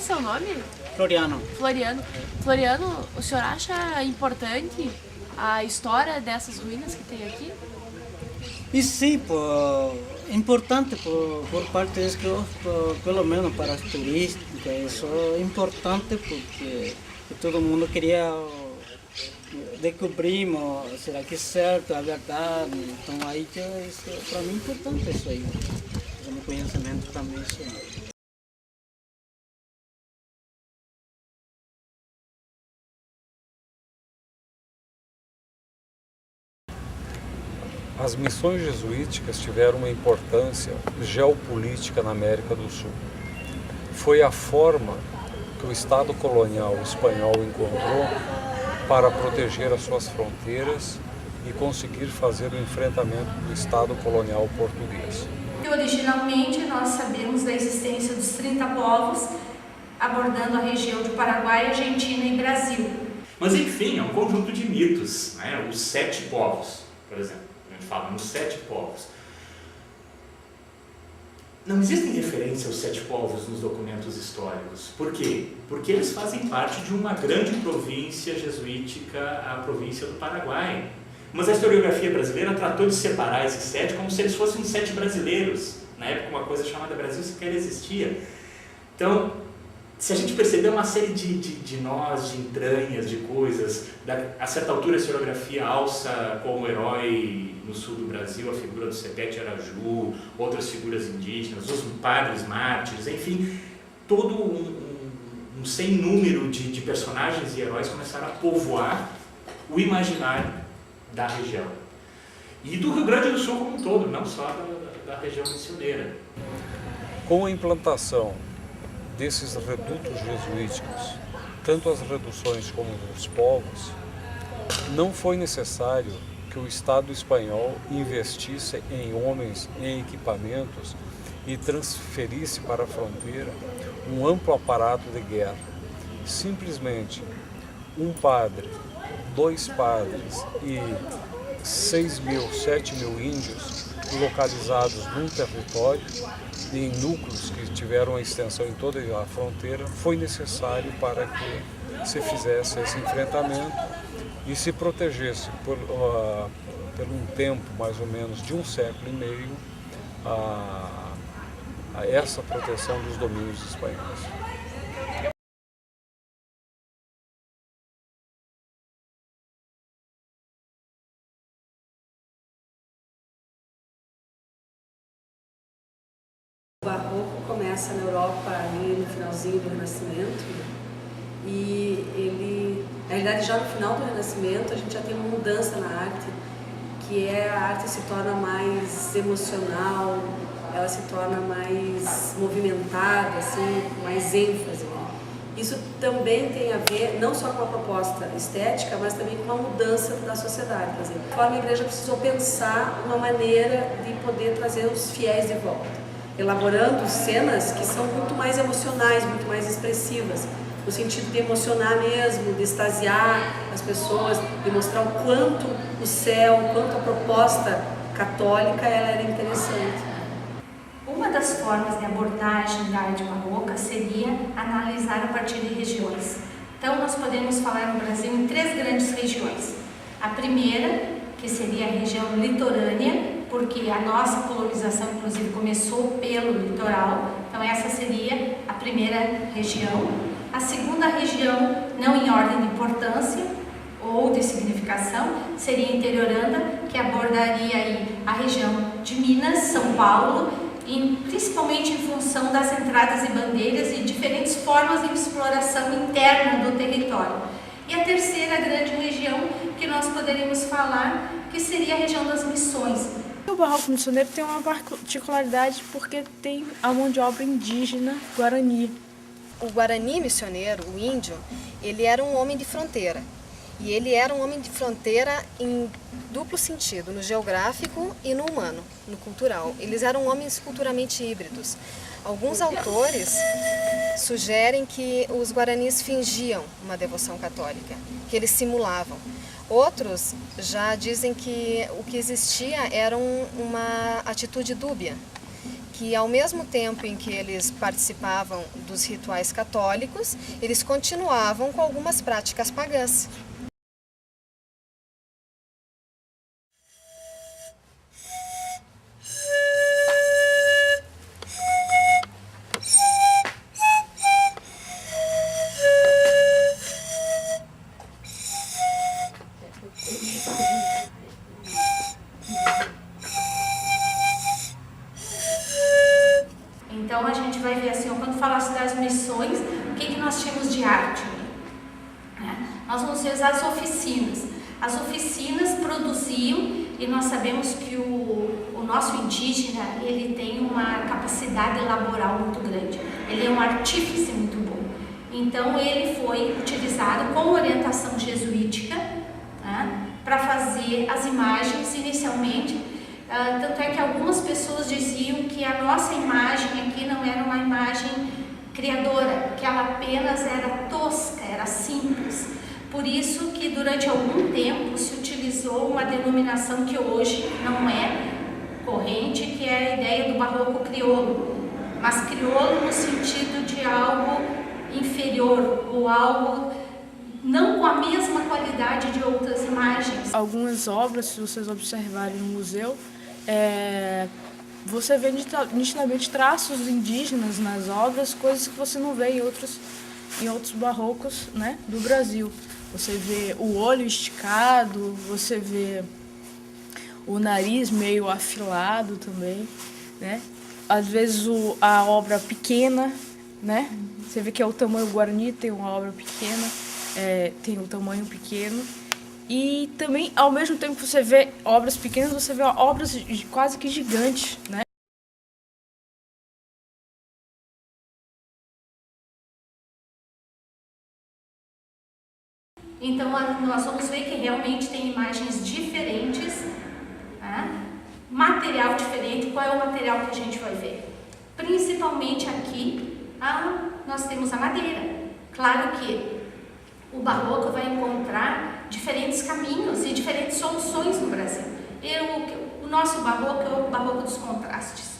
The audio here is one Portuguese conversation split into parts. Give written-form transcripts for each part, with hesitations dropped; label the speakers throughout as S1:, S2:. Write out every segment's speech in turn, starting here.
S1: é seu nome?
S2: Floriano.
S1: Floriano. Floriano, o senhor acha importante a história dessas ruínas que tem aqui?
S2: E sim, importante por parte deles, pelo menos para as turísticas, isso é importante porque todo mundo queria descobrir, será que é certo, a verdade, então aí que isso, para mim é importante isso aí, o conhecimento também isso aí.
S3: As missões jesuíticas tiveram uma importância geopolítica na América do Sul. Foi a forma que o Estado colonial espanhol encontrou para proteger as suas fronteiras e conseguir fazer o enfrentamento do Estado colonial português.
S4: Originalmente, nós sabemos da existência dos 30 povos, abordando a região de Paraguai, Argentina e Brasil.
S5: Mas, enfim, é um conjunto de mitos, né? Os 7 povos, por exemplo. A gente fala nos 7 povos. Não existem referências aos 7 povos nos documentos históricos. Por quê? Porque eles fazem parte de uma grande província jesuítica, a província do Paraguai. Mas a historiografia brasileira tratou de separar esses 7 como se eles fossem 7 brasileiros. Na época, uma coisa chamada Brasil sequer existia. Então, se a gente perceber uma série de nós, de entranhas, de coisas, a certa altura a historiografia alça como herói no sul do Brasil a figura do Sepete Araju, outras figuras indígenas, os padres mártires, enfim, todo um sem número de personagens e heróis começaram a povoar o imaginário da região. E do Rio Grande do Sul como um todo, não só da região missioneira.
S3: Com a implantação desses redutos jesuíticos, tanto as reduções como os povos, não foi necessário que o Estado espanhol investisse em homens, em equipamentos e transferisse para a fronteira um amplo aparato de guerra. Simplesmente um padre, 2 padres e 6.000, 7.000 índios localizados num território e em núcleos que tiveram a extensão em toda a fronteira, foi necessário para que se fizesse esse enfrentamento e se protegesse por um tempo mais ou menos de 1,5 século a essa proteção dos domínios espanhóis.
S6: O Barroco começa na Europa ali no finalzinho do Renascimento e ele, na realidade, já no final do Renascimento a gente já tem uma mudança na arte, que é a arte se torna mais emocional, ela se torna mais movimentada, assim, com mais ênfase. Isso também tem a ver não só com a proposta estética, mas também com a mudança da sociedade. Por exemplo, a igreja precisou pensar uma maneira de poder trazer os fiéis de volta, elaborando cenas que são muito mais emocionais, muito mais expressivas, no sentido de emocionar mesmo, de extasiar as pessoas, de mostrar o quanto o céu, o quanto a proposta católica ela era interessante.
S4: Uma das formas de abordagem da arte barroca seria analisar a partir de regiões. Então, nós podemos falar no Brasil em 3 grandes regiões. A primeira, que seria a região litorânea, porque a nossa colonização, inclusive, começou pelo litoral. Então, essa seria a primeira região. A segunda região, não em ordem de importância ou de significação, seria interioranda, que abordaria aí a região de Minas, São Paulo, principalmente em função das entradas e bandeiras e diferentes formas de exploração interna do território. E a terceira grande região que nós poderíamos falar, que seria a região das missões.
S1: O barroco missioneiro tem uma particularidade porque tem a mão de obra indígena guarani.
S7: O guarani missioneiro, o índio, ele era um homem de fronteira. E ele era um homem de fronteira em duplo sentido, no geográfico e no humano, no cultural. Eles eram homens culturalmente híbridos. Alguns autores sugerem que os guaranis fingiam uma devoção católica, que eles simulavam. Outros já dizem que o que existia era uma atitude dúbia, que ao mesmo tempo em que eles participavam dos rituais católicos, eles continuavam com algumas práticas pagãs.
S4: Então a gente vai ver assim, quando falasse das missões, o que nós tínhamos de arte? Nós vamos ver as oficinas. As oficinas produziam, e nós sabemos que o nosso indígena, ele tem uma capacidade laboral muito grande. Ele é um artífice muito bom. Então ele foi utilizado com orientação jesuítica, para fazer as imagens inicialmente. Tanto é que algumas pessoas diziam que a nossa imagem aqui não era uma imagem criadora, que ela apenas era tosca, era simples. Por isso que durante algum tempo se utilizou uma denominação que hoje não é corrente, que é a ideia do barroco crioulo. Mas crioulo no sentido de algo inferior, ou algo não com a mesma qualidade de outras imagens.
S1: Algumas obras, se vocês observarem no museu, você vê nitidamente traços indígenas nas obras, coisas que você não vê em outros barrocos, né, do Brasil. Você vê o olho esticado, você vê o nariz meio afilado também, né? Às vezes a obra pequena, né? Você vê que é o tamanho Guarani, tem uma obra pequena, tem um tamanho pequeno. E também, ao mesmo tempo que você vê obras pequenas, você vê obras quase que gigantes, né?
S4: Então, nós vamos ver que realmente tem imagens diferentes, material diferente. Qual é o material que a gente vai ver? Principalmente aqui, nós temos a madeira. Claro que o barroco vai encontrar diferentes caminhos e diferentes soluções no Brasil. O nosso barroco é o barroco dos contrastes.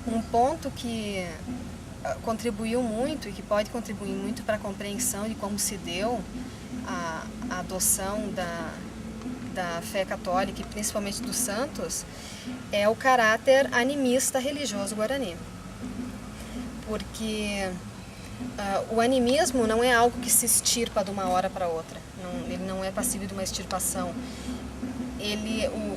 S7: Um ponto que contribuiu muito e que pode contribuir muito para a compreensão de como se deu a adoção da fé católica e principalmente dos santos é o caráter animista religioso guarani. Porque o animismo não é algo que se extirpa de uma hora para outra, ele não é passível de uma extirpação.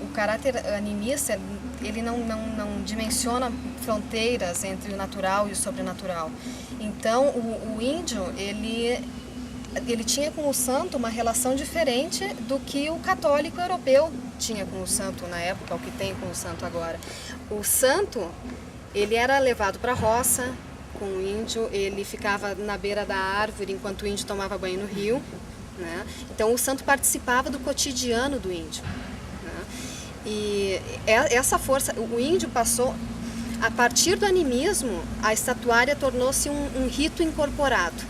S7: O caráter animista, ele não dimensiona fronteiras entre o natural e o sobrenatural. Então, o índio, ele tinha com o santo uma relação diferente do que o católico europeu tinha com o santo na época, o que tem com o santo agora. O santo, ele era levado para a roça com o índio, ele ficava na beira da árvore enquanto o índio tomava banho no rio, né? Então o santo participava do cotidiano do índio, né? E essa força, o índio passou, a partir do animismo, a estatuária tornou-se um rito incorporado,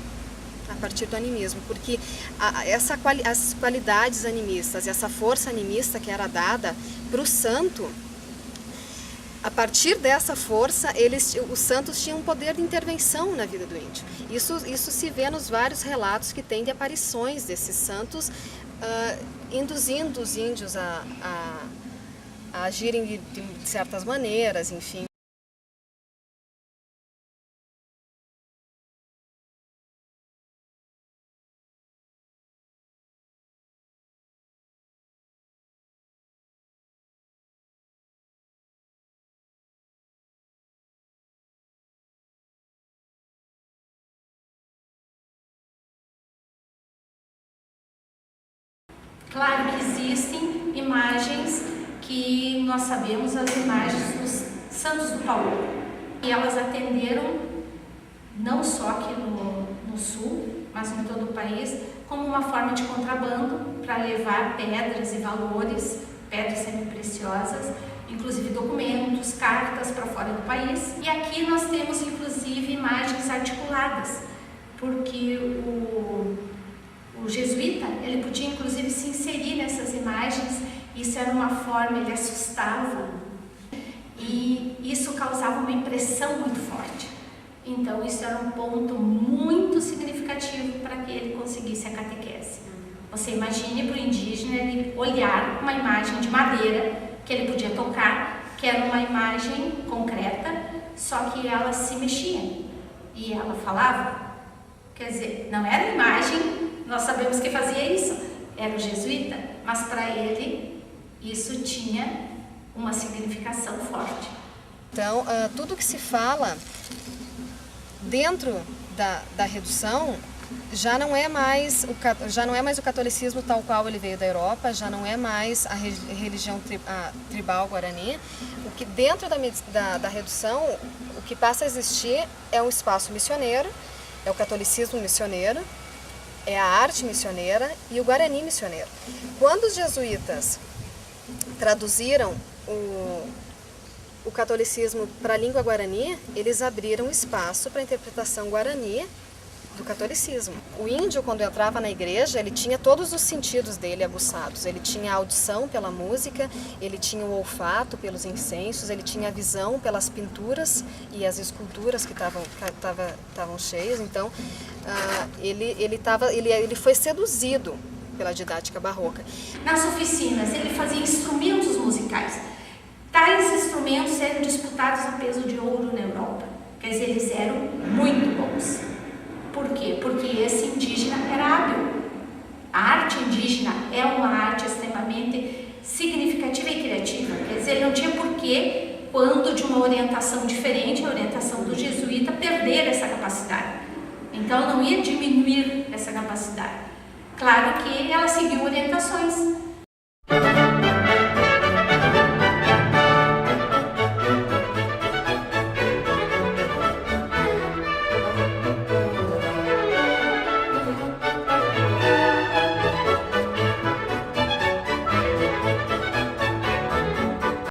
S7: a partir do animismo, porque as qualidades animistas, essa força animista que era dada para o santo, a partir dessa força, os santos tinham um poder de intervenção na vida do índio. Isso se vê nos vários relatos que tem de aparições desses santos, induzindo os índios a agirem de certas maneiras, enfim.
S4: Claro que existem imagens que nós sabemos, as imagens dos santos do Paulo. E elas atenderam, não só aqui no sul, mas em todo o país, como uma forma de contrabando para levar pedras e valores, pedras semi-preciosas, inclusive documentos, cartas para fora do país. E aqui nós temos inclusive imagens articuladas, porque o jesuíta, ele podia inclusive se inserir nessas imagens, isso era uma forma, ele assustava. e isso causava uma impressão muito forte. Então isso era um ponto muito significativo para que ele conseguisse a catequese. Você imagine para o indígena ele olhar uma imagem de madeira que ele podia tocar, que era uma imagem concreta, só que ela se mexia e ela falava. Quer dizer, não era imagem, nós sabemos que fazia isso, era o jesuíta, mas para ele isso tinha uma significação forte.
S7: Então, tudo que se fala dentro da redução já não é mais o catolicismo tal qual ele veio da Europa, já não é mais a religião tribal guarani. O que dentro da redução, o que passa a existir é o espaço missioneiro, é o catolicismo missioneiro, é a arte missioneira e o guarani missioneiro. Quando os jesuítas traduziram o catolicismo para a língua guarani, eles abriram espaço para a interpretação guarani do catolicismo. O índio, quando entrava na igreja, ele tinha todos os sentidos dele aguçados. Ele tinha a audição pela música, ele tinha o olfato pelos incensos, ele tinha a visão pelas pinturas e as esculturas que estavam cheias. Então, ele foi seduzido pela didática barroca.
S4: Nas oficinas, ele fazia instrumentos musicais. Tais instrumentos eram disputados a peso de ouro na Europa. Quer dizer, eles eram muito bons. Por quê? Porque esse indígena era hábil. A arte indígena é uma arte extremamente significativa e criativa. Quer dizer, ele não tinha porquê, quando de uma orientação diferente, a orientação do jesuíta, perder essa capacidade. Então, não ia diminuir essa capacidade. Claro que ela seguiu orientações.